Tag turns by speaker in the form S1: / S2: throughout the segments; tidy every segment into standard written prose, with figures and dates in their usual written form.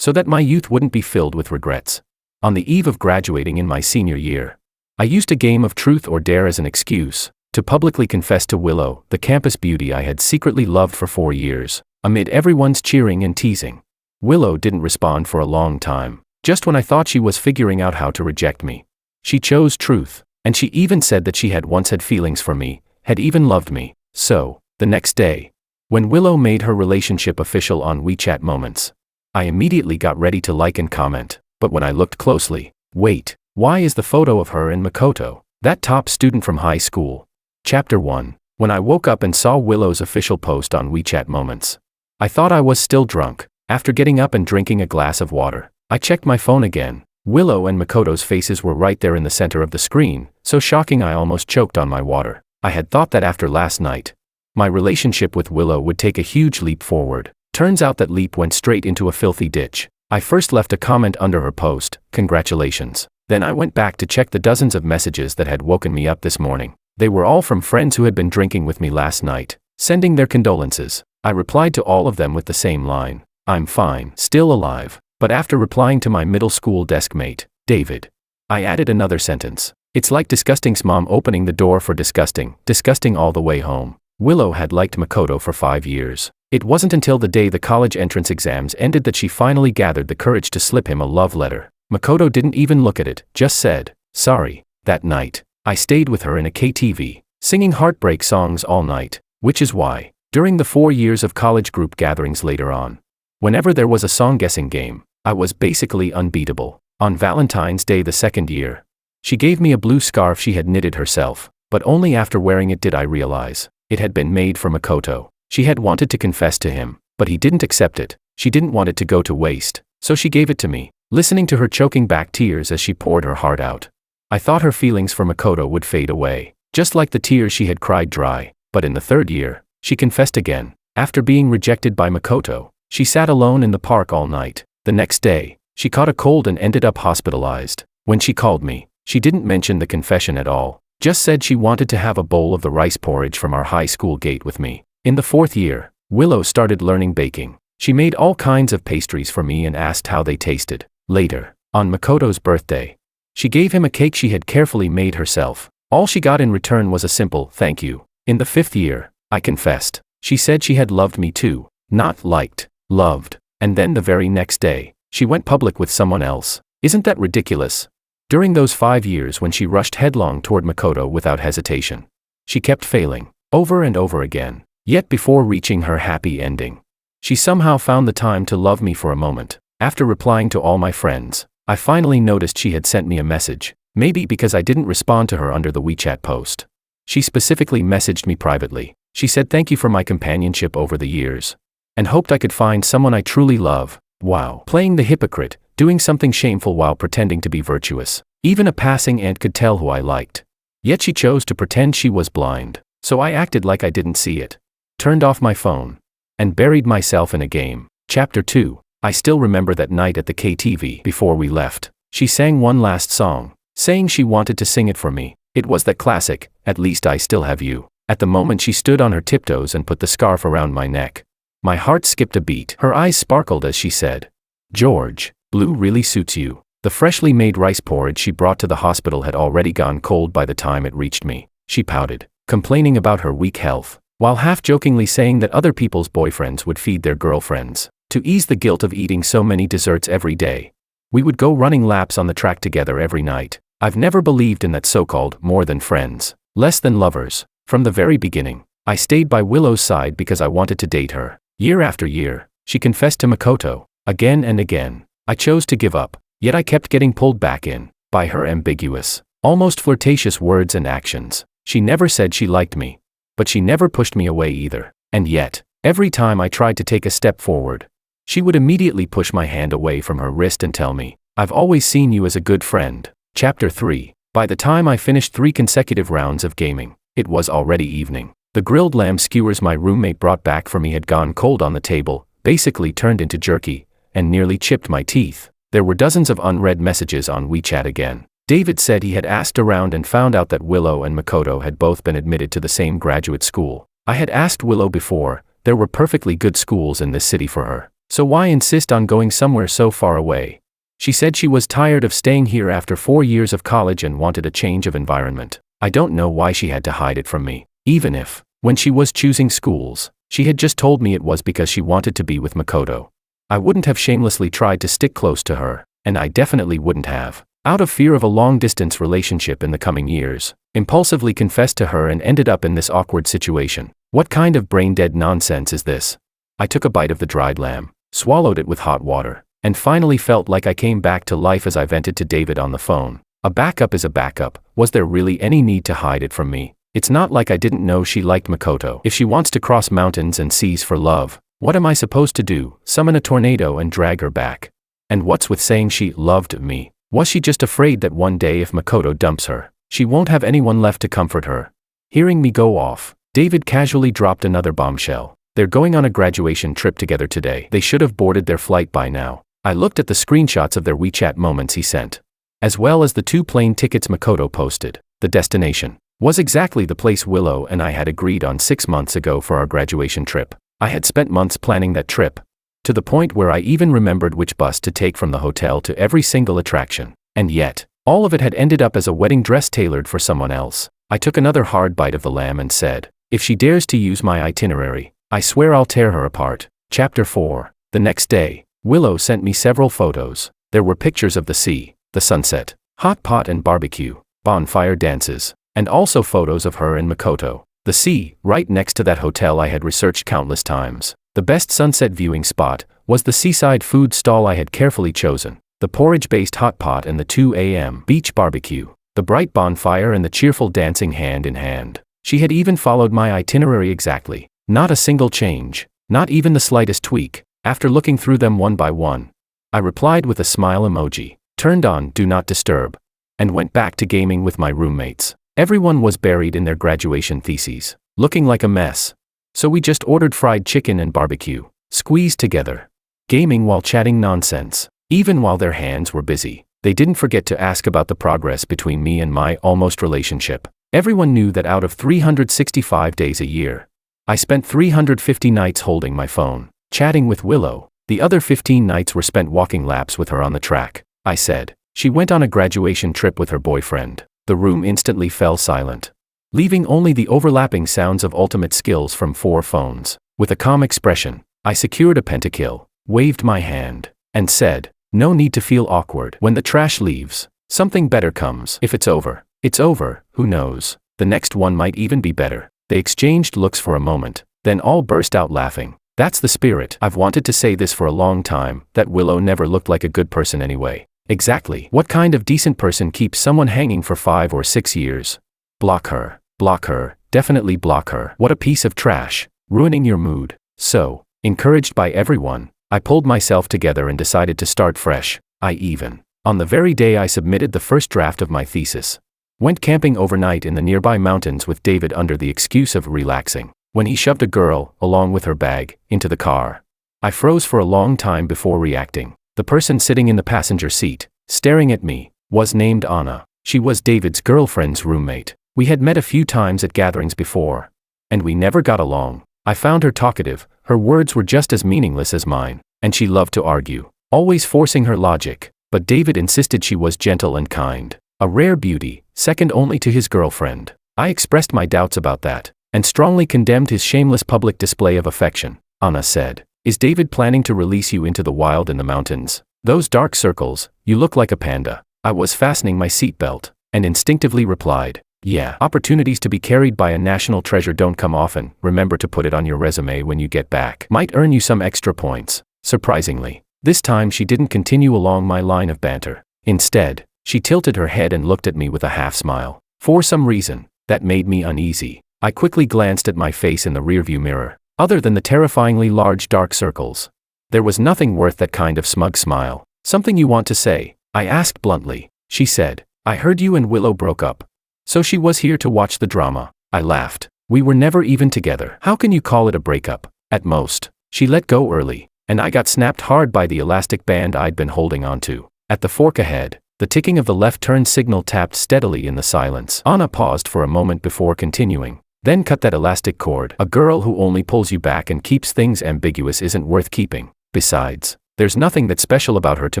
S1: so that my youth wouldn't be filled with regrets. On the eve of graduating in my senior year, I used a game of truth or dare as an excuse to publicly confess to Willow, the campus beauty I had secretly loved for 4 years, amid everyone's cheering and teasing. Willow didn't respond for a long time, just when I thought she was figuring out how to reject me. She chose truth, and she even said that she had once had feelings for me, had even loved me. So, the next day, when Willow made her relationship official on WeChat Moments, I immediately got ready to like and comment, but when I looked closely, wait, why is the photo of her and Makoto, that top student from high school? Chapter 1. When I woke up and saw Willow's official post on WeChat Moments, I thought I was still drunk. After getting up and drinking a glass of water, I checked my phone again. Willow and Makoto's faces were right there in the center of the screen, so shocking I almost choked on my water. I had thought that after last night, my relationship with Willow would take a huge leap forward. Turns out that leap went straight into a filthy ditch. I first left a comment under her post, "Congratulations." Then I went back to check the dozens of messages that had woken me up this morning. They were all from friends who had been drinking with me last night, sending their condolences. I replied to all of them with the same line, "I'm fine, still alive." But after replying to my middle school desk mate, David, I added another sentence. "It's like Disgusting's mom opening the door for Disgusting all the way home." Willow had liked Makoto for 5 years. It wasn't until the day the college entrance exams ended that she finally gathered the courage to slip him a love letter. Makoto didn't even look at it, just said, "Sorry." That night, I stayed with her in a KTV, singing heartbreak songs all night, which is why, during the 4 years of college group gatherings later on, whenever there was a song-guessing game, I was basically unbeatable. On Valentine's Day the 2nd year, she gave me a blue scarf she had knitted herself, but only after wearing it did I realize it had been made for Makoto. She had wanted to confess to him, but he didn't accept it. She didn't want it to go to waste, so she gave it to me. Listening to her choking back tears as she poured her heart out, I thought her feelings for Makoto would fade away, just like the tears she had cried dry. But in the 3rd year, she confessed again. After being rejected by Makoto, she sat alone in the park all night. The next day, she caught a cold and ended up hospitalized. When she called me, she didn't mention the confession at all, just said she wanted to have a bowl of the rice porridge from our high school gate with me. In the 4th year, Willow started learning baking. She made all kinds of pastries for me and asked how they tasted. Later, on Makoto's birthday, she gave him a cake she had carefully made herself. All she got in return was a simple "thank you." In the 5th year, I confessed. She said she had loved me too, not liked, loved. And then the very next day, she went public with someone else. Isn't that ridiculous? During those 5 years when she rushed headlong toward Makoto without hesitation, she kept failing, over and over again. Yet before reaching her happy ending, she somehow found the time to love me for a moment. After replying to all my friends, I finally noticed she had sent me a message, maybe because I didn't respond to her under the WeChat post. She specifically messaged me privately. She said thank you for my companionship over the years, and hoped I could find someone I truly love. Wow. Playing the hypocrite, doing something shameful while pretending to be virtuous. Even a passing aunt could tell who I liked. Yet she chose to pretend she was blind, so I acted like I didn't see it. Turned off my phone, and buried myself in a game. Chapter 2. I still remember that night at the KTV. Before we left, she sang one last song, saying she wanted to sing it for me. It was that classic, "At Least I Still Have You." At the moment she stood on her tiptoes and put the scarf around my neck, my heart skipped a beat. Her eyes sparkled as she said, "George, blue really suits you." The freshly made rice porridge she brought to the hospital had already gone cold by the time it reached me. She pouted, complaining about her weak health, while half-jokingly saying that other people's boyfriends would feed their girlfriends, to ease the guilt of eating so many desserts every day. We would go running laps on the track together every night. I've never believed in that so-called more than friends, less than lovers. From the very beginning, I stayed by Willow's side because I wanted to date her. Year after year, she confessed to Makoto, again and again. I chose to give up, yet I kept getting pulled back in, by her ambiguous, almost flirtatious words and actions. She never said she liked me, but she never pushed me away either. And yet, every time I tried to take a step forward, she would immediately push my hand away from her wrist and tell me, "I've always seen you as a good friend." Chapter 3. By the time I finished 3 consecutive rounds of gaming, it was already evening. The grilled lamb skewers my roommate brought back for me had gone cold on the table, basically turned into jerky, and nearly chipped my teeth. There were dozens of unread messages on WeChat again. David said he had asked around and found out that Willow and Makoto had both been admitted to the same graduate school. I had asked Willow before, there were perfectly good schools in this city for her. So why insist on going somewhere so far away? She said she was tired of staying here after 4 years of college and wanted a change of environment. I don't know why she had to hide it from me. Even if, when she was choosing schools, she had just told me it was because she wanted to be with Makoto. I wouldn't have shamelessly tried to stick close to her, and I definitely wouldn't have, out of fear of a long-distance relationship in the coming years, impulsively confessed to her and ended up in this awkward situation. What kind of brain-dead nonsense is this? I took a bite of the dried lamb, swallowed it with hot water, and finally felt like I came back to life as I vented to David on the phone. A backup is a backup. Was there really any need to hide it from me? It's not like I didn't know she liked Makoto. If she wants to cross mountains and seas for love, what am I supposed to do? Summon a tornado and drag her back? And what's with saying she loved me? Was she just afraid that one day if Makoto dumps her, she won't have anyone left to comfort her? Hearing me go off, David casually dropped another bombshell. They're going on a graduation trip together today. They should have boarded their flight by now. I looked at the screenshots of their WeChat moments he sent, as well as the 2 plane tickets Makoto posted. The destination was exactly the place Willow and I had agreed on 6 months ago for our graduation trip. I had spent months planning that trip, to the point where I even remembered which bus to take from the hotel to every single attraction. And yet, all of it had ended up as a wedding dress tailored for someone else. I took another hard bite of the lamb and said, if she dares to use my itinerary, I swear I'll tear her apart. Chapter 4. The next day, Willow sent me several photos. There were pictures of the sea, the sunset, hot pot and barbecue, bonfire dances, and also photos of her and Makoto. The sea, right next to that hotel I had researched countless times. The best sunset viewing spot was the seaside food stall I had carefully chosen, the porridge-based hot pot and the 2 a.m. beach barbecue, the bright bonfire and the cheerful dancing hand in hand. She had even followed my itinerary exactly. Not a single change, not even the slightest tweak. After looking through them one by one, I replied with a smile emoji, turned on Do Not Disturb, and went back to gaming with my roommates. Everyone was buried in their graduation theses, looking like a mess. So we just ordered fried chicken and barbecue, squeezed together, gaming while chatting nonsense. Even while their hands were busy, they didn't forget to ask about the progress between me and my almost relationship. Everyone knew that out of 365 days a year, I spent 350 nights holding my phone, chatting with Willow. The other 15 nights were spent walking laps with her on the track. I said, she went on a graduation trip with her boyfriend. The room instantly fell silent, leaving only the overlapping sounds of ultimate skills from 4 phones. With a calm expression, I secured a pentakill, waved my hand, and said, no need to feel awkward. When the trash leaves, something better comes. If it's over, it's over. Who knows? The next one might even be better. They exchanged looks for a moment, then all burst out laughing. That's the spirit. I've wanted to say this for a long time, that Willow never looked like a good person anyway. Exactly. What kind of decent person keeps someone hanging for 5 or 6 years? Block her. Block her. Definitely block her. What a piece of trash. Ruining your mood. So, encouraged by everyone, I pulled myself together and decided to start fresh. On the very day I submitted the first draft of my thesis, went camping overnight in the nearby mountains with David under the excuse of relaxing. When he shoved a girl, along with her bag, into the car, I froze for a long time before reacting. The person sitting in the passenger seat, staring at me, was named Anna. She was David's girlfriend's roommate. We had met a few times at gatherings before, and we never got along. I found her talkative, her words were just as meaningless as mine, and she loved to argue, always forcing her logic. But David insisted she was gentle and kind, a rare beauty, second only to his girlfriend. I expressed my doubts about that, and strongly condemned his shameless public display of affection. Anna said, is David planning to release you into the wild in the mountains? Those dark circles, you look like a panda. I was fastening my seatbelt, and instinctively replied, yeah. Opportunities to be carried by a national treasure don't come often. Remember to put it on your resume when you get back. Might earn you some extra points. Surprisingly, this time she didn't continue along my line of banter. Instead, she tilted her head and looked at me with a half smile. For some reason, that made me uneasy. I quickly glanced at my face in the rearview mirror. Other than the terrifyingly large dark circles, there was nothing worth that kind of smug smile. Something you want to say? I asked bluntly. She said, I heard you and Willow broke up. So she was here to watch the drama. I laughed. We were never even together. How can you call it a breakup? At most, she let go early, and I got snapped hard by the elastic band I'd been holding onto. At the fork ahead, the ticking of the left turn signal tapped steadily in the silence. Anna paused for a moment before continuing. Then cut that elastic cord. A girl who only pulls you back and keeps things ambiguous isn't worth keeping. Besides, there's nothing that special about her to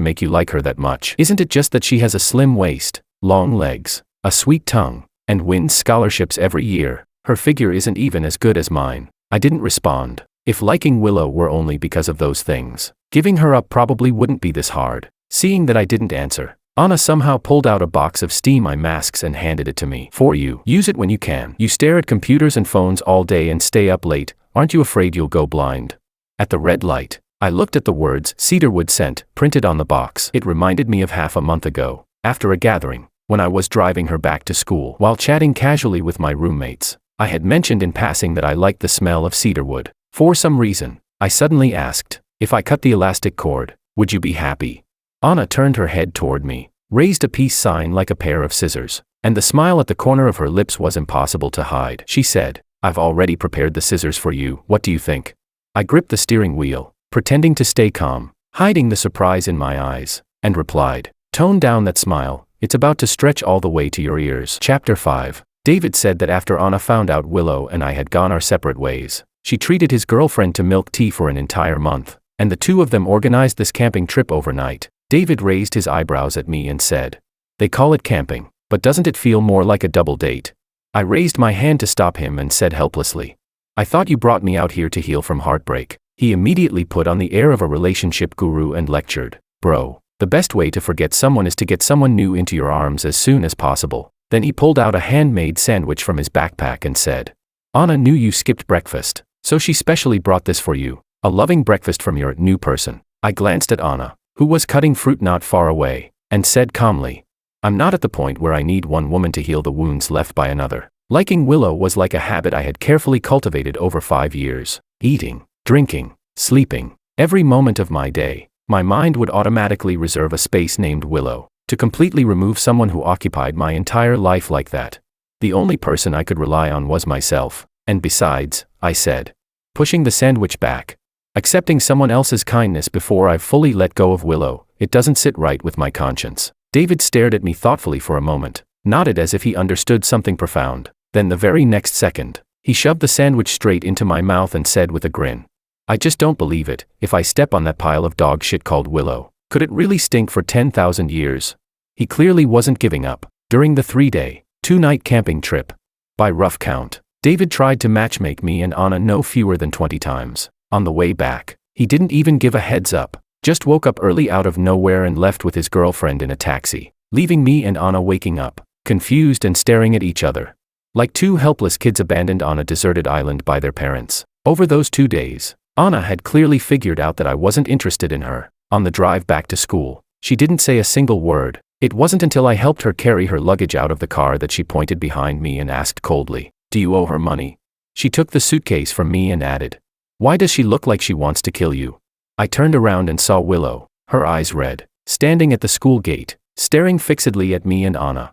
S1: make you like her that much. Isn't it just that she has a slim waist, long legs, a sweet tongue, and wins scholarships every year? Her figure isn't even as good as mine. I didn't respond. If liking Willow were only because of those things, giving her up probably wouldn't be this hard. Seeing that I didn't answer, Anna somehow pulled out a box of steam eye masks and handed it to me. For you. Use it when you can. You stare at computers and phones all day and stay up late. Aren't you afraid you'll go blind? At the red light, I looked at the words cedarwood scent printed on the box. It reminded me of half a month ago, after a gathering, when I was driving her back to school. While chatting casually with my roommates, I had mentioned in passing that I liked the smell of cedarwood. For some reason, I suddenly asked, if I cut the elastic cord, would you be happy? Anna turned her head toward me, raised a peace sign like a pair of scissors, and the smile at the corner of her lips was impossible to hide. She said, I've already prepared the scissors for you. What do you think? I gripped the steering wheel, pretending to stay calm, hiding the surprise in my eyes, and replied, tone down that smile, it's about to stretch all the way to your ears. Chapter 5. David said that after Anna found out Willow and I had gone our separate ways, she treated his girlfriend to milk tea for an entire month, and the two of them organized this camping trip overnight. David raised his eyebrows at me and said, they call it camping, but doesn't it feel more like a double date? I raised my hand to stop him and said helplessly, I thought you brought me out here to heal from heartbreak. He immediately put on the air of a relationship guru and lectured, bro, the best way to forget someone is to get someone new into your arms as soon as possible. Then he pulled out a handmade sandwich from his backpack and said, Anna knew you skipped breakfast, so she specially brought this for you, a loving breakfast from your new person. I glanced at Anna, who was cutting fruit not far away, and said calmly, I'm not at the point where I need one woman to heal the wounds left by another. Liking Willow was like a habit I had carefully cultivated over 5 years. Eating, drinking, sleeping. Every moment of my day, my mind would automatically reserve a space named Willow, to completely remove someone who occupied my entire life like that. The only person I could rely on was myself, and besides, I said, pushing the sandwich back, accepting someone else's kindness before I've fully let go of Willow, it doesn't sit right with my conscience. David stared at me thoughtfully for a moment, nodded as if he understood something profound. Then the very next second, he shoved the sandwich straight into my mouth and said with a grin, I just don't believe it. If I step on that pile of dog shit called Willow, could it really stink for 10,000 years? He clearly wasn't giving up. During the 3-day, 2-night camping trip, by rough count, David tried to matchmake me and Anna no fewer than 20 times. On the way back, he didn't even give a heads up, just woke up early out of nowhere and left with his girlfriend in a taxi, leaving me and Anna waking up, confused and staring at each other, like two helpless kids abandoned on a deserted island by their parents. Over those 2 days, Anna had clearly figured out that I wasn't interested in her. On the drive back to school, she didn't say a single word. It wasn't until I helped her carry her luggage out of the car that she pointed behind me and asked coldly, do you owe her money? She took the suitcase from me and added, why does she look like she wants to kill you? I turned around and saw Willow, her eyes red, standing at the school gate, staring fixedly at me and Anna.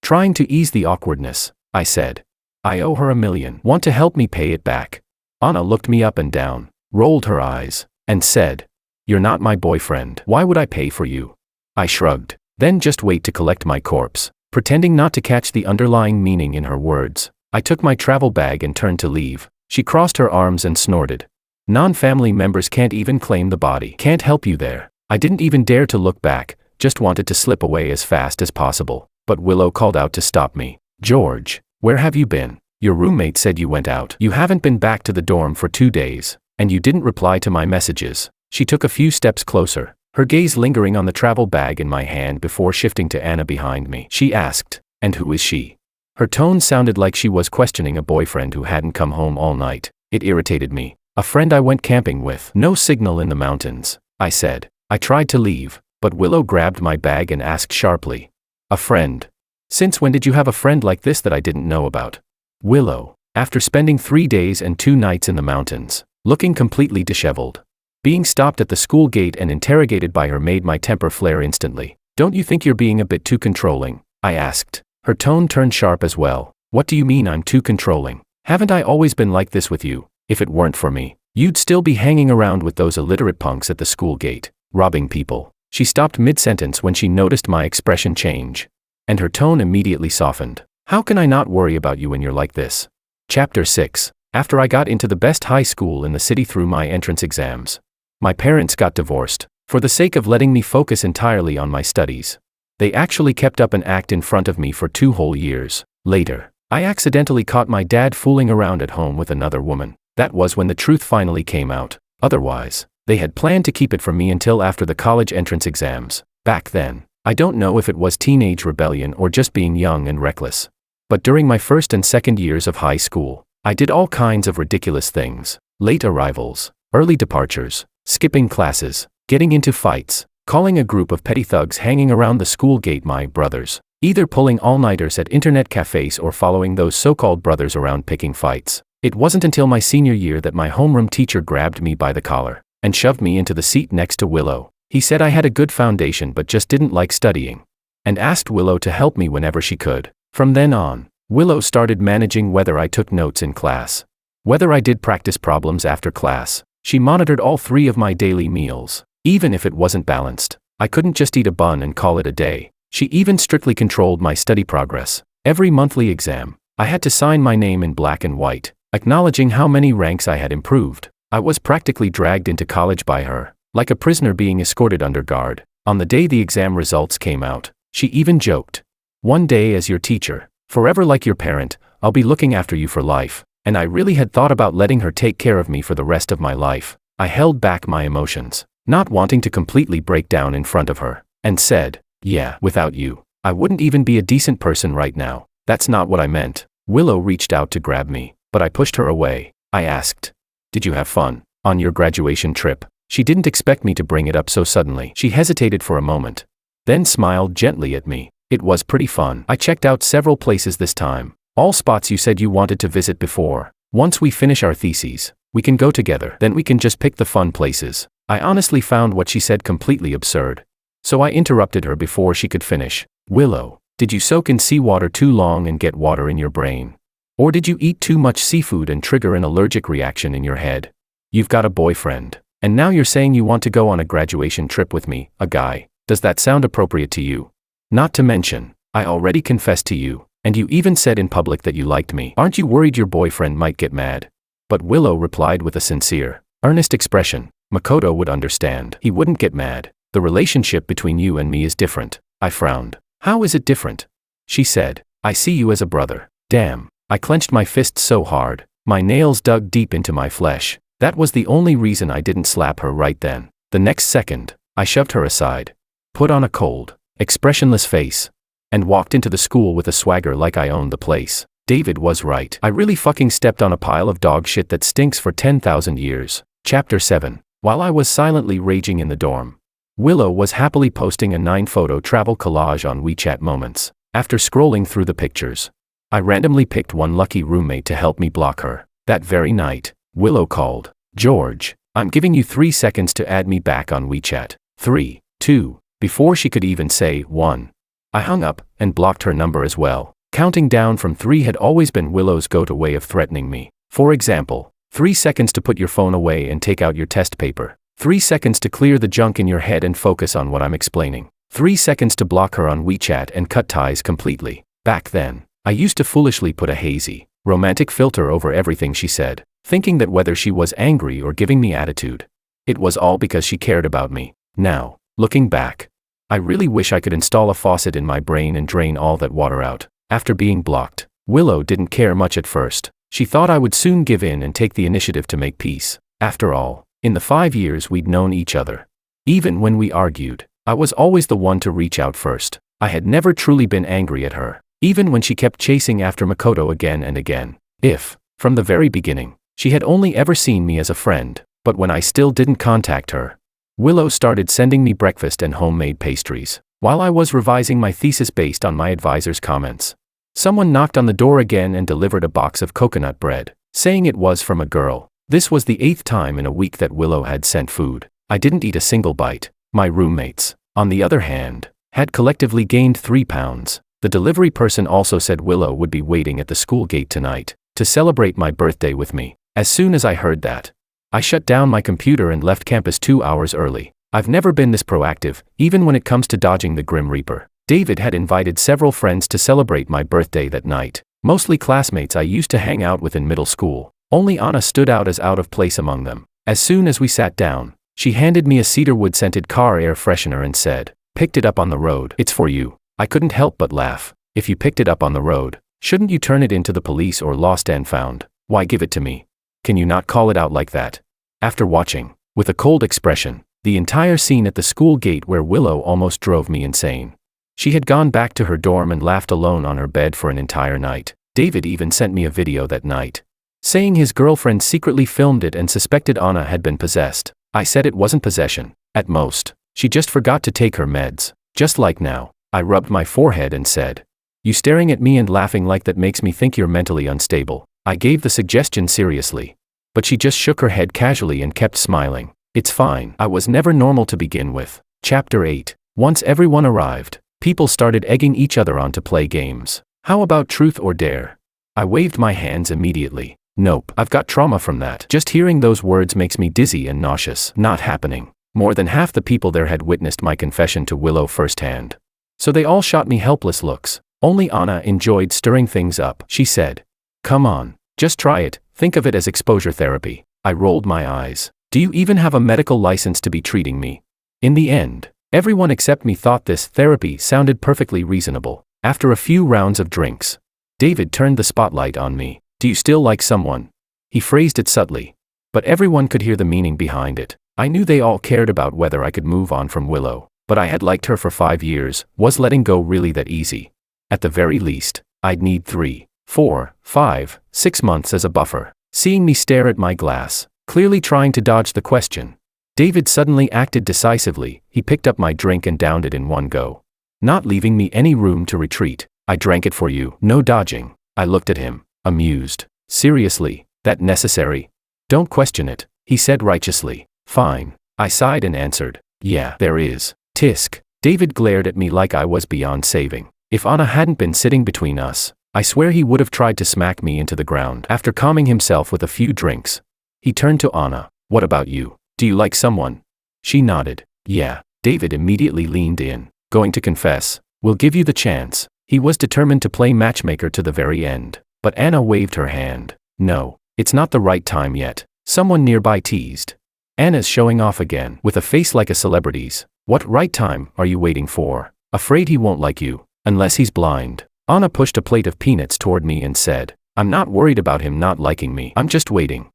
S1: Trying to ease the awkwardness, I said, I owe her $1 million. Want to help me pay it back? Anna looked me up and down, rolled her eyes, and said, you're not my boyfriend. Why would I pay for you? I shrugged. Then just wait to collect my corpse. Pretending not to catch the underlying meaning in her words, I took my travel bag and turned to leave. She crossed her arms and snorted. Non-family members can't even claim the body. Can't help you there. I didn't even dare to look back, just wanted to slip away as fast as possible. But Willow called out to stop me. George, where have you been? Your roommate said you went out. You haven't been back to the dorm for 2 days, and you didn't reply to my messages. She took a few steps closer, her gaze lingering on the travel bag in my hand before shifting to Anna behind me. She asked, and who is she? Her tone sounded like she was questioning a boyfriend who hadn't come home all night. It irritated me. A friend I went camping with. No signal in the mountains, I said. I tried to leave, but Willow grabbed my bag and asked sharply, a friend? Since when did you have a friend like this that I didn't know about? Willow, after spending 3 days and 2 nights in the mountains, looking completely disheveled, being stopped at the school gate and interrogated by her made my temper flare instantly. Don't you think you're being a bit too controlling? I asked. Her tone turned sharp as well. What do you mean I'm too controlling? Haven't I always been like this with you? If it weren't for me, you'd still be hanging around with those illiterate punks at the school gate, robbing people. She stopped mid-sentence when she noticed my expression change, and her tone immediately softened. How can I not worry about you when you're like this? Chapter 6. After I got into the best high school in the city through my entrance exams, My parents got divorced, for the sake of letting me focus entirely on my studies. They actually kept up an act in front of me for 2 whole years. Later, I accidentally caught my dad fooling around at home with another woman. That was when the truth finally came out. Otherwise, they had planned to keep it from me until after the college entrance exams. Back then, I don't know if it was teenage rebellion or just being young and reckless. But during my first and second years of high school, I did all kinds of ridiculous things. Late arrivals, early departures, skipping classes, getting into fights, calling a group of petty thugs hanging around the school gate my brothers, either pulling all-nighters at internet cafes or following those so-called brothers around picking fights. It wasn't until my senior year that my homeroom teacher grabbed me by the collar and shoved me into the seat next to Willow. He said I had a good foundation but just didn't like studying, and asked Willow to help me whenever she could. From then on, Willow started managing whether I took notes in class, whether I did practice problems after class. She monitored all 3 of my daily meals. Even if it wasn't balanced, I couldn't just eat a bun and call it a day. She even strictly controlled my study progress. Every monthly exam, I had to sign my name in black and white, acknowledging how many ranks I had improved. I was practically dragged into college by her, like a prisoner being escorted under guard. On the day the exam results came out, she even joked, "One day as your teacher, forever like your parent, I'll be looking after you for life." And I really had thought about letting her take care of me for the rest of my life. I held back my emotions, not wanting to completely break down in front of her, and said, "Yeah, without you, I wouldn't even be a decent person right now." That's not what I meant. Willow reached out to grab me, but I pushed her away. I asked, "Did you have fun on your graduation trip?" She didn't expect me to bring it up so suddenly. She hesitated for a moment, then smiled gently at me. "It was pretty fun. I checked out several places this time. All spots you said you wanted to visit before. Once we finish our theses, we can go together. Then we can just pick the fun places." I honestly found what she said completely absurd, so I interrupted her before she could finish. "Willow, did you soak in seawater too long and get water in your brain? Or did you eat too much seafood and trigger an allergic reaction in your head? You've got a boyfriend, and now you're saying you want to go on a graduation trip with me, a guy. Does that sound appropriate to you? Not to mention, I already confessed to you, and you even said in public that you liked me. Aren't you worried your boyfriend might get mad?" But Willow replied with a sincere, earnest expression, "Makoto would understand. He wouldn't get mad. The relationship between you and me is different." I frowned. "How is it different?" She said, "I see you as a brother." Damn. I clenched my fists so hard, my nails dug deep into my flesh. That was the only reason I didn't slap her right then. The next second, I shoved her aside, put on a cold, expressionless face, and walked into the school with a swagger like I owned the place. David was right. I really fucking stepped on a pile of dog shit that stinks for 10,000 years. Chapter 7. While I was silently raging in the dorm, Willow was happily posting a 9-photo travel collage on WeChat Moments. After scrolling through the pictures, I randomly picked one lucky roommate to help me block her. That very night, Willow called, "George, I'm giving you 3 seconds to add me back on WeChat." 3, 2, before she could even say 1. I hung up and blocked her number as well. Counting down from 3 had always been Willow's go-to way of threatening me. For example, 3 seconds to put your phone away and take out your test paper. 3 seconds to clear the junk in your head and focus on what I'm explaining. 3 seconds to block her on WeChat and cut ties completely. Back then, I used to foolishly put a hazy, romantic filter over everything she said, thinking that whether she was angry or giving me attitude, it was all because she cared about me. Now, looking back, I really wish I could install a faucet in my brain and drain all that water out. After being blocked, Willow didn't care much at first. She thought I would soon give in and take the initiative to make peace. After all, in the 5 years we'd known each other, even when we argued, I was always the one to reach out first. I had never truly been angry at her, even when she kept chasing after Makoto again and again. If, from the very beginning, she had only ever seen me as a friend, but when I still didn't contact her, Willow started sending me breakfast and homemade pastries. While I was revising my thesis based on my advisor's comments, someone knocked on the door again and delivered a box of coconut bread, saying it was from a girl. This was the 8th time in a week that Willow had sent food. I didn't eat a single bite. My roommates, on the other hand, had collectively gained 3 pounds. The delivery person also said Willow would be waiting at the school gate tonight to celebrate my birthday with me. As soon as I heard that, I shut down my computer and left campus 2 hours early. I've never been this proactive, even when it comes to dodging the Grim Reaper. David had invited several friends to celebrate my birthday that night, mostly classmates I used to hang out with in middle school. Only Anna stood out as out of place among them. As soon as we sat down, She handed me a cedarwood-scented car air freshener and said, "Picked it up on the road. It's for you." I couldn't help but laugh. If you picked it up on the road, shouldn't you turn it into the police or lost and found? Why give it to me? Can you not call it out like that? After watching, with a cold expression, the entire scene at the school gate where Willow almost drove me insane. She had gone back to her dorm and laughed alone on her bed for an entire night. David even sent me a video that night, saying his girlfriend secretly filmed it and suspected Anna had been possessed. I said it wasn't possession. At most, she just forgot to take her meds. Just like now, I rubbed my forehead and said, "You staring at me and laughing like that makes me think you're mentally unstable." I gave the suggestion seriously, but she just shook her head casually and kept smiling. It's fine. I was never normal to begin with. Chapter 8. Once everyone arrived, people started egging each other on to play games. How about truth or dare? I waved my hands immediately. Nope, I've got trauma from that. Just hearing those words makes me dizzy and nauseous. Not happening. More than half the people there had witnessed my confession to Willow firsthand, so they all shot me helpless looks. Only Anna enjoyed stirring things up. She said, "Come on, just try it. Think of it as exposure therapy." I rolled my eyes. Do you even have a medical license to be treating me? In the end, everyone except me thought this therapy sounded perfectly reasonable. After a few rounds of drinks, David turned the spotlight on me. "Do you still like someone?" He phrased it subtly, but everyone could hear the meaning behind it. I knew they all cared about whether I could move on from Willow, but I had liked her for 5 years. Was letting go really that easy? At the very least, I'd need 3, 4, 5, 6 months as a buffer. Seeing me stare at my glass, clearly trying to dodge the question, David suddenly acted decisively. He picked up my drink and downed it in one go, not leaving me any room to retreat. "I drank it for you." No dodging. I looked at him, amused. "Seriously, that necessary?" "Don't question it," he said righteously. "Fine." I sighed and answered, "Yeah, there is." Tisk. David glared at me like I was beyond saving. If Anna hadn't been sitting between us, I swear he would have tried to smack me into the ground. After calming himself with a few drinks, he turned to Anna. "What about you? Do you like someone?" She nodded. "Yeah." David immediately leaned in. "Going to confess? We'll give you the chance." He was determined to play matchmaker to the very end. But Anna waved her hand. "No, it's not the right time yet." Someone nearby teased. "Anna's showing off again, with a face like a celebrity's. What right time are you waiting for? Afraid he won't like you, unless he's blind." Anna pushed a plate of peanuts toward me and said, "I'm not worried about him not liking me. I'm just waiting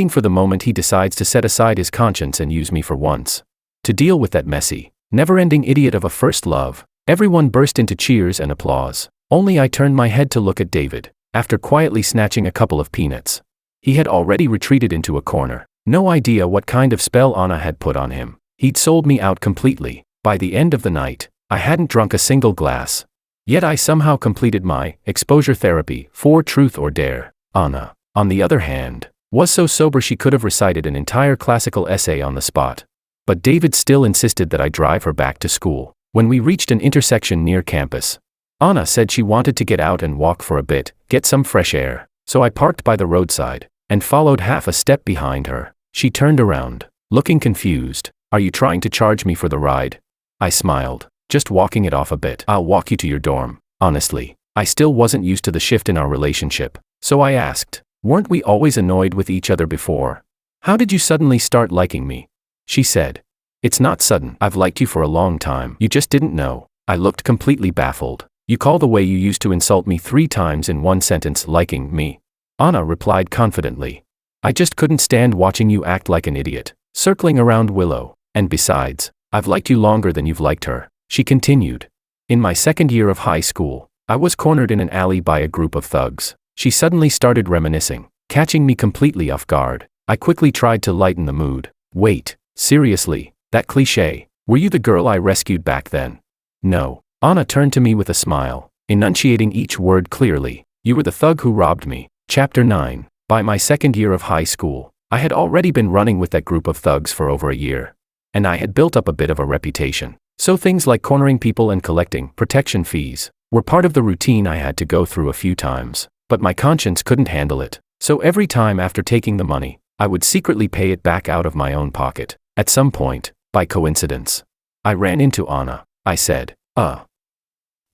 S1: for the moment he decides to set aside his conscience and use me for once. To deal with that messy, never-ending idiot of a first love." Everyone burst into cheers and applause. Only I turned my head to look at David. After quietly snatching a couple of peanuts, he had already retreated into a corner. No idea what kind of spell Anna had put on him. He'd sold me out completely. By the end of the night, I hadn't drunk a single glass. Yet I somehow completed my exposure therapy for truth or dare. Anna, on the other hand, was so sober she could have recited an entire classical essay on the spot. But David still insisted that I drive her back to school. When we reached an intersection near campus, Anna said she wanted to get out and walk for a bit, get some fresh air. So I parked by the roadside and followed half a step behind her. She turned around, looking confused. "Are you trying to charge me for the ride?" I smiled. "Just walking it off a bit. I'll walk you to your dorm." Honestly, I still wasn't used to the shift in our relationship, so I asked, "Weren't we always annoyed with each other before? How did you suddenly start liking me?" She said, "It's not sudden. I've liked you for a long time. You just didn't know." I looked completely baffled. "You call the way you used to insult me 3 times in one sentence liking me?" Anna replied confidently. "I just couldn't stand watching you act like an idiot, circling around Willow. And besides, I've liked you longer than you've liked her." She continued. "In my second year of high school, I was cornered in an alley by a group of thugs." She suddenly started reminiscing, catching me completely off guard. I quickly tried to lighten the mood. "Wait, seriously, that cliché, were you the girl I rescued back then?" "No." Anna turned to me with a smile, enunciating each word clearly. "You were the thug who robbed me." Chapter 9. By my second year of high school, I had already been running with that group of thugs for over a year, and I had built up a bit of a reputation. So things like cornering people and collecting protection fees were part of the routine I had to go through a few times. But my conscience couldn't handle it. So every time after taking the money, I would secretly pay it back out of my own pocket. At some point, by coincidence, I ran into Anna. I said,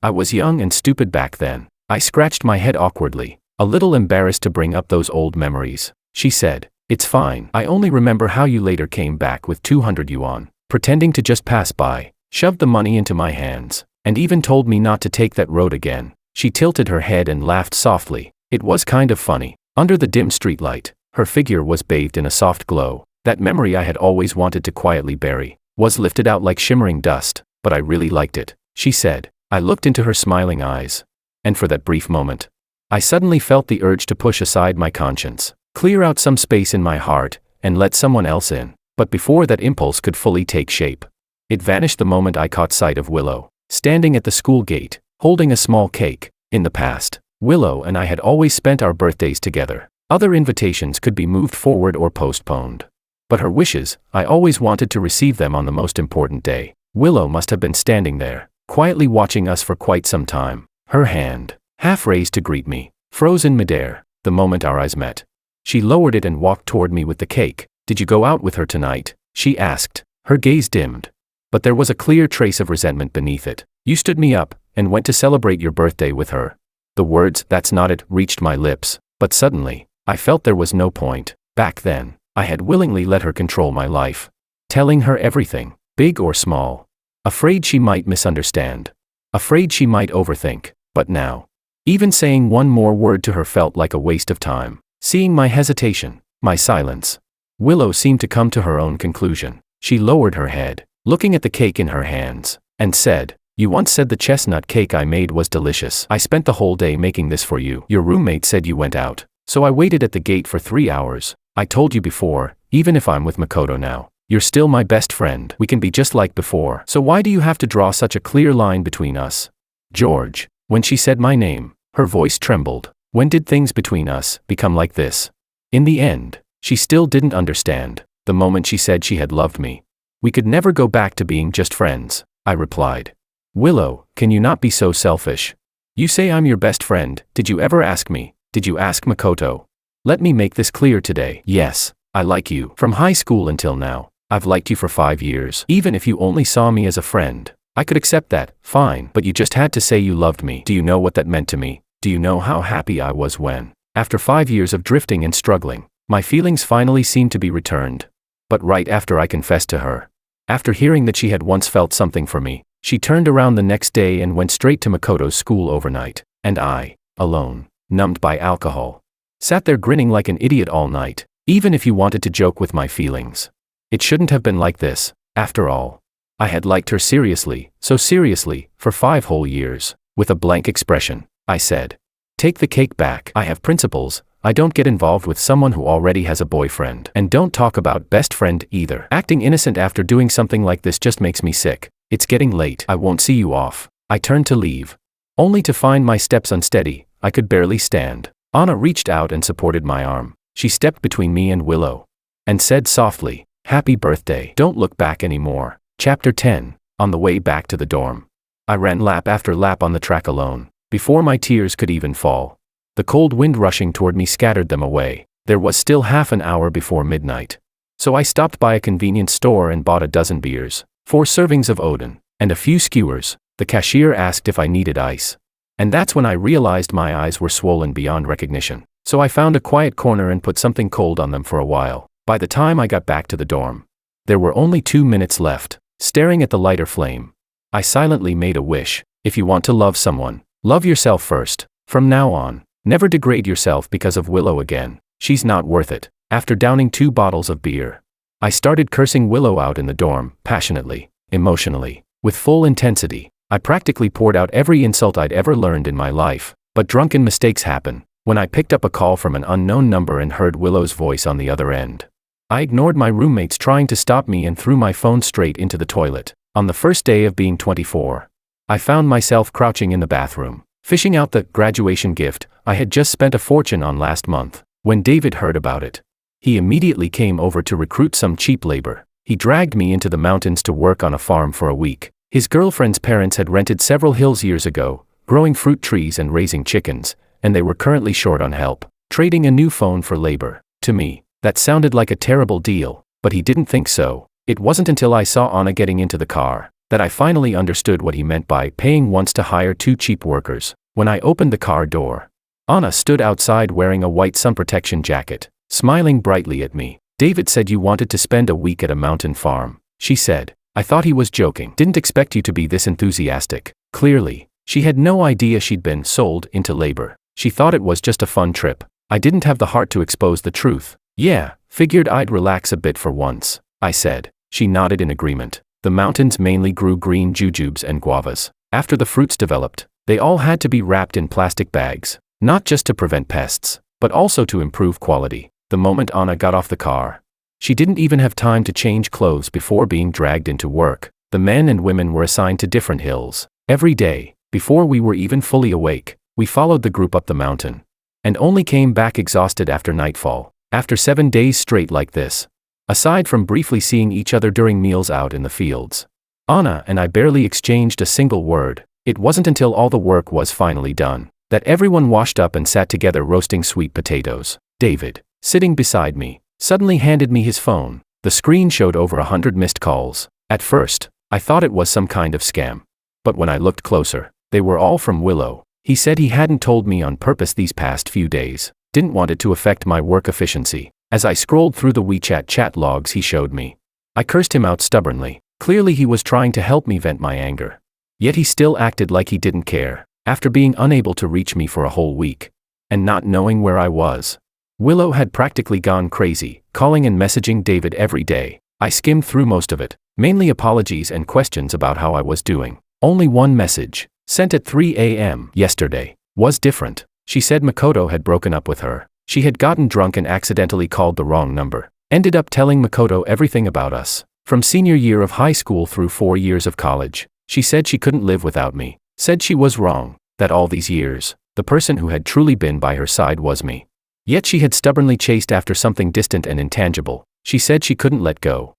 S1: I was young and stupid back then." I scratched my head awkwardly, a little embarrassed to bring up those old memories. She said, It's fine. I only remember how you later came back with 200 yuan, pretending to just pass by, shoved the money into my hands, and even told me not to take that road again. She tilted her head and laughed softly. It was kind of funny. Under the dim streetlight, her figure was bathed in a soft glow. That memory I had always wanted to quietly bury was lifted out like shimmering dust, but I really liked it, she said. I looked into her smiling eyes. And for that brief moment, I suddenly felt the urge to push aside my conscience, clear out some space in my heart, and let someone else in. But before that impulse could fully take shape, it vanished the moment I caught sight of Willow, standing at the school gate, holding a small cake. In the past, Willow and I had always spent our birthdays together. Other invitations could be moved forward or postponed. But her wishes, I always wanted to receive them on the most important day. Willow must have been standing there, quietly watching us for quite some time, her hand, half raised to greet me, frozen midair, the moment our eyes met. She lowered it and walked toward me with the cake. Did you go out with her tonight? She asked. Her gaze dimmed. But there was a clear trace of resentment beneath it. You stood me up, and went to celebrate your birthday with her. The words, "That's not it," reached my lips, but suddenly, I felt there was no point. Back then, I had willingly let her control my life, telling her everything, big or small. Afraid she might misunderstand. Afraid she might overthink. But now, even saying one more word to her felt like a waste of time. Seeing my hesitation, my silence, Willow seemed to come to her own conclusion. She lowered her head, looking at the cake in her hands, and said, "You once said the chestnut cake I made was delicious. I spent the whole day making this for you. Your roommate said you went out, so I waited at the gate for 3 hours. I told you before, even if I'm with Makoto now, you're still my best friend. We can be just like before. So why do you have to draw such a clear line between us?" George. When she said my name, her voice trembled. When did things between us become like this? In the end, she still didn't understand. The moment she said she had loved me, we could never go back to being just friends, I replied. Willow, can you not be so selfish? You say I'm your best friend. Did you ever ask me? Did you ask Makoto? Let me make this clear today. Yes, I like you. From high school until now, I've liked you for 5 years. Even if you only saw me as a friend, I could accept that, fine. But you just had to say you loved me. Do you know what that meant to me? Do you know how happy I was when, after 5 years of drifting and struggling, my feelings finally seemed to be returned? But right after I confessed to her, after hearing that she had once felt something for me, she turned around the next day and went straight to Makoto's school overnight, and I, alone, numbed by alcohol, sat there grinning like an idiot all night. Even if you wanted to joke with my feelings, it shouldn't have been like this. After all, I had liked her seriously, so seriously, for 5 whole years. With a blank expression, I said, "Take the cake back. I have principles. I don't get involved with someone who already has a boyfriend. And don't talk about best friend either. Acting innocent after doing something like this just makes me sick. It's getting late. I won't see you off." I turned to leave, only to find my steps unsteady. I could barely stand. Anna reached out and supported my arm. She stepped between me and Willow, and said softly, "Happy birthday. Don't look back anymore." Chapter 10. On the way back to the dorm, I ran lap after lap on the track alone, before my tears could even fall. The cold wind rushing toward me scattered them away. There was still half an hour before midnight, so I stopped by a convenience store and bought a dozen beers, 4 servings of Odin, and a few skewers. The cashier asked if I needed ice, and that's when I realized my eyes were swollen beyond recognition. So I found a quiet corner and put something cold on them for a while. By the time I got back to the dorm, there were only 2 minutes left. Staring at the lighter flame, I silently made a wish. If you want to love someone, love yourself first. From now on, never degrade yourself because of Willow again. She's not worth it. After downing 2 bottles of beer, I started cursing Willow out in the dorm, passionately, emotionally, with full intensity. I practically poured out every insult I'd ever learned in my life. But drunken mistakes happen. When I picked up a call from an unknown number and heard Willow's voice on the other end, I ignored my roommates trying to stop me and threw my phone straight into the toilet. On the first day of being 24, I found myself crouching in the bathroom, fishing out the graduation gift I had just spent a fortune on last month. When David heard about it, he immediately came over to recruit some cheap labor. He dragged me into the mountains to work on a farm for a week. His girlfriend's parents had rented several hills years ago, growing fruit trees and raising chickens, and they were currently short on help, trading a new phone for labor. To me, that sounded like a terrible deal, but he didn't think so. It wasn't until I saw Anna getting into the car that I finally understood what he meant by paying once to hire 2 cheap workers. When I opened the car door, Anna stood outside wearing a white sun protection jacket, smiling brightly at me. David said you wanted to spend a week at a mountain farm, she said. I thought he was joking. Didn't expect you to be this enthusiastic. Clearly, she had no idea she'd been sold into labor. She thought it was just a fun trip. I didn't have the heart to expose the truth. Yeah, figured I'd relax a bit for once, I said. She nodded in agreement. The mountains mainly grew green jujubes and guavas. After the fruits developed, they all had to be wrapped in plastic bags, not just to prevent pests, but also to improve quality. The moment Anna got off the car, she didn't even have time to change clothes before being dragged into work. The men and women were assigned to different hills. Every day, before we were even fully awake, we followed the group up the mountain, and only came back exhausted after nightfall. After 7 days straight like this, aside from briefly seeing each other during meals out in the fields, Anna and I barely exchanged a single word. It wasn't until all the work was finally done that everyone washed up and sat together roasting sweet potatoes. David, sitting beside me, suddenly handed me his phone. The screen showed over 100 missed calls. At first, I thought it was some kind of scam. But when I looked closer, they were all from Willow. He said he hadn't told me on purpose these past few days, didn't want it to affect my work efficiency. As I scrolled through the WeChat chat logs he showed me, I cursed him out stubbornly. Clearly he was trying to help me vent my anger. Yet he still acted like he didn't care, after being unable to reach me for a whole week, and not knowing where I was. Willow had practically gone crazy, calling and messaging David every day. I skimmed through most of it, mainly apologies and questions about how I was doing. Only one message, sent at 3 a.m. yesterday, was different. She said Makoto had broken up with her. She had gotten drunk and accidentally called the wrong number. Ended up telling Makoto everything about us, from senior year of high school through 4 years of college. She said she couldn't live without me. Said she was wrong, that all these years, the person who had truly been by her side was me. Yet she had stubbornly chased after something distant and intangible. She said she couldn't let go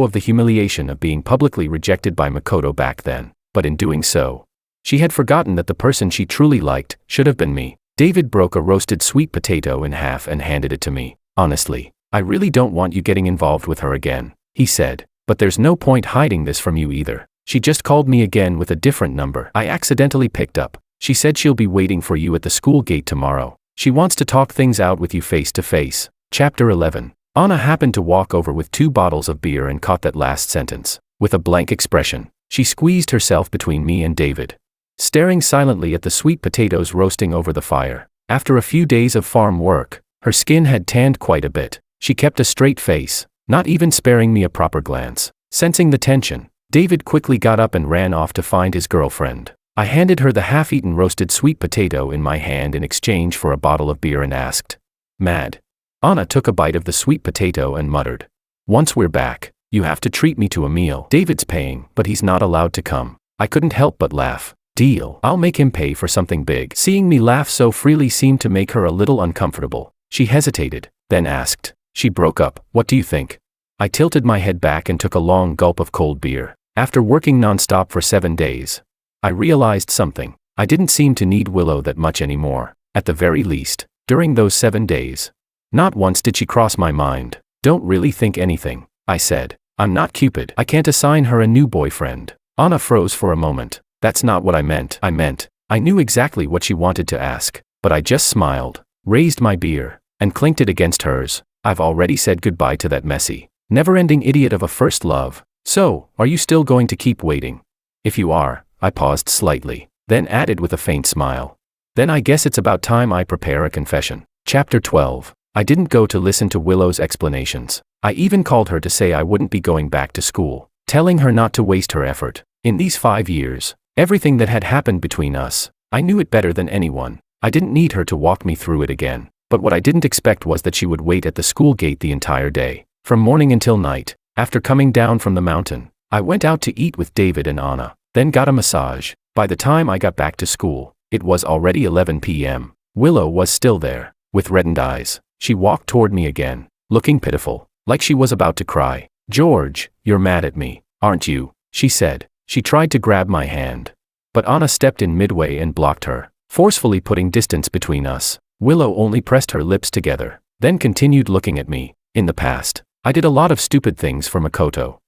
S1: of the humiliation of being publicly rejected by Makoto back then. But in doing so, she had forgotten that the person she truly liked should have been me. David broke a roasted sweet potato in half and handed it to me. Honestly, I really don't want you getting involved with her again, he said. But there's no point hiding this from you either. She just called me again with a different number I accidentally picked up. She said she'll be waiting for you at the school gate tomorrow. She wants to talk things out with you face to face. Chapter 11. Anna happened to walk over with 2 bottles of beer and caught that last sentence. With a blank expression, she squeezed herself between me and David, staring silently at the sweet potatoes roasting over the fire. After a few days of farm work, her skin had tanned quite a bit. She kept a straight face, not even sparing me a proper glance. Sensing the tension, David quickly got up and ran off to find his girlfriend. I handed her the half-eaten roasted sweet potato in my hand in exchange for a bottle of beer and asked, "Mad?" Anna took a bite of the sweet potato and muttered, "Once we're back, you have to treat me to a meal. David's paying, but he's not allowed to come." I couldn't help but laugh. "Deal. I'll make him pay for something big." Seeing me laugh so freely seemed to make her a little uncomfortable. She hesitated, then asked. She broke up. "What do you think?" I tilted my head back and took a long gulp of cold beer. After working non-stop for 7 days, I realized something. I didn't seem to need Willow that much anymore. At the very least, during those 7 days. Not once did she cross my mind. "Don't really think anything," I said. "I'm not Cupid. I can't assign her a new boyfriend." Anna froze for a moment. "That's not what I meant." I knew exactly what she wanted to ask, but I just smiled, raised my beer, and clinked it against hers. "I've already said goodbye to that messy, never-ending idiot of a first love. So, are you still going to keep waiting?" "If you are," I paused slightly, then added with a faint smile, "then I guess it's about time I prepare a confession." Chapter 12. I didn't go to listen to Willow's explanations. I even called her to say I wouldn't be going back to school, telling her not to waste her effort. In these 5 years, everything that had happened between us, I knew it better than anyone. I didn't need her to walk me through it again. But what I didn't expect was that she would wait at the school gate the entire day, from morning until night. After coming down from the mountain, I went out to eat with David and Anna, then got a massage. By the time I got back to school, it was already 11 p.m. Willow was still there. With reddened eyes, she walked toward me again, looking pitiful, like she was about to cry. "George, you're mad at me, aren't you?" she said. She tried to grab my hand, but Anna stepped in midway and blocked her, forcefully putting distance between us. Willow only pressed her lips together, then continued looking at me. "In the past, I did a lot of stupid things for Makoto.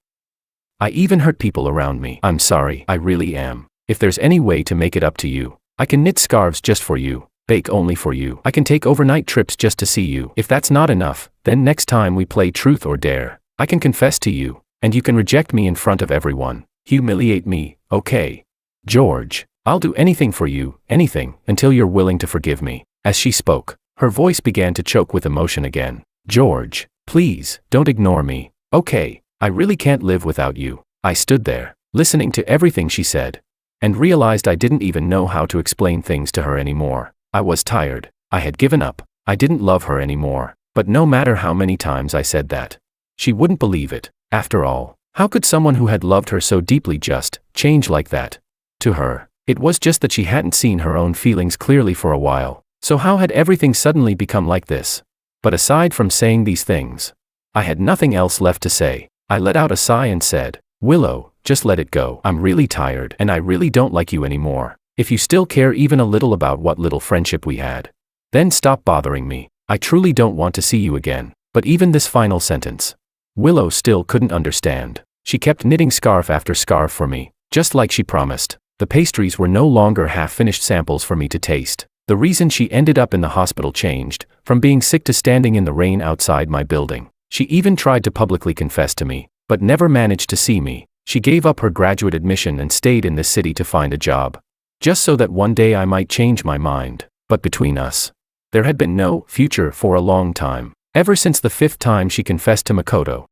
S1: I even hurt people around me. I'm sorry, I really am. If there's any way to make it up to you, I can knit scarves just for you. bake only for you. I can take overnight trips just to see you. If that's not enough, then next time we play truth or dare, I can confess to you, and you can reject me in front of everyone. Humiliate me, okay? George, I'll do anything for you, anything, until you're willing to forgive me. As she spoke, her voice began to choke with emotion again. George, please, don't ignore me, okay? I really can't live without you. I stood there, listening to everything she said, and realized I didn't even know how to explain things to her anymore. I was tired. I had given up. I didn't love her anymore. But no matter how many times I said that, she wouldn't believe it. After all, how could someone who had loved her so deeply just change like that? To her, it was just that she hadn't seen her own feelings clearly for a while. So how had everything suddenly become like this? But aside from saying these things, I had nothing else left to say. I let out a sigh and said, Willow, just let it go. I'm really tired and I really don't like you anymore. If you still care even a little about what little friendship we had, then stop bothering me. I truly don't want to see you again. But even this final sentence, Willow still couldn't understand. She kept knitting scarf after scarf for me, just like she promised. The pastries were no longer half-finished samples for me to taste. The reason she ended up in the hospital changed, from being sick to standing in the rain outside my building. She even tried to publicly confess to me, but never managed to see me. She gave up her graduate admission and stayed in this city to find a job, just so that one day I might change my mind. But between us, there had been no future for a long time. Ever since the 5th time she confessed to Makoto,